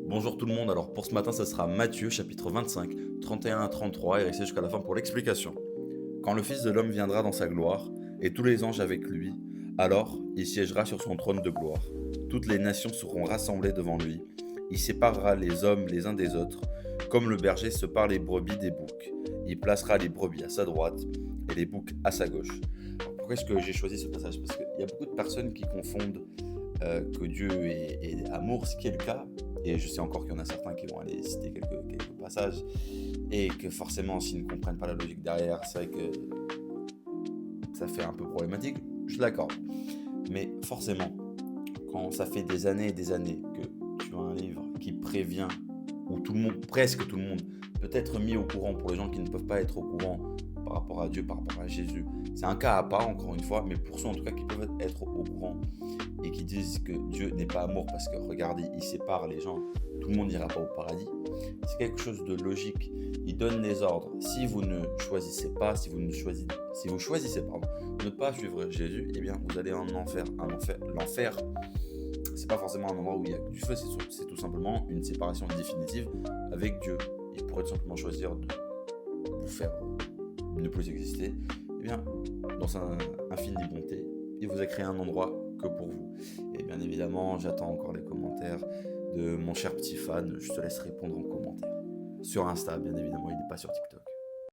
Bonjour tout le monde, alors pour ce matin, ça sera Matthieu chapitre 25, 31 à 33 et restez jusqu'à la fin pour l'explication. Quand le Fils de l'homme viendra dans sa gloire, et tous les anges avec lui, alors il siégera sur son trône de gloire. Toutes les nations seront rassemblées devant lui. Il séparera les hommes les uns des autres, comme le berger sépare les brebis des boucs. Il placera les brebis à sa droite et les boucs à sa gauche. Alors, pourquoi est-ce que j'ai choisi ce passage? Parce qu'il y a beaucoup de personnes qui confondent que Dieu est amour, ce qui est le cas. Et je sais encore qu'il y en a certains qui vont aller citer quelques passages. Et que forcément, s'ils ne comprennent pas la logique derrière, c'est vrai que ça fait un peu problématique. Je l'accorde. Mais forcément, quand ça fait des années et des années que tu as un livre qui prévient, où tout le monde, presque tout le monde, peut être mis au courant pour les gens qui ne peuvent pas être au courant par rapport à Dieu, par rapport à Jésus. C'est un cas à part, encore une fois, mais pour ceux en tout cas qui peuvent être au courant et qui disent que Dieu n'est pas amour parce que regardez, il sépare les gens, tout le monde n'ira pas au paradis. C'est quelque chose de logique. Il donne les ordres. Si vous ne choisissez pas, si vous choisissez pardon, ne pas suivre Jésus, eh bien vous allez en enfer, l'enfer. C'est pas forcément un endroit où il y a du feu, c'est tout simplement une séparation définitive avec Dieu. Il pourrait tout simplement choisir de vous faire ne plus exister. Eh bien, dans sa infinie bonté, il vous a créé un endroit que pour vous. Et bien évidemment, j'attends encore les commentaires de mon cher petit fan. Je te laisse répondre en commentaire. Sur Insta, bien évidemment, il n'est pas sur TikTok.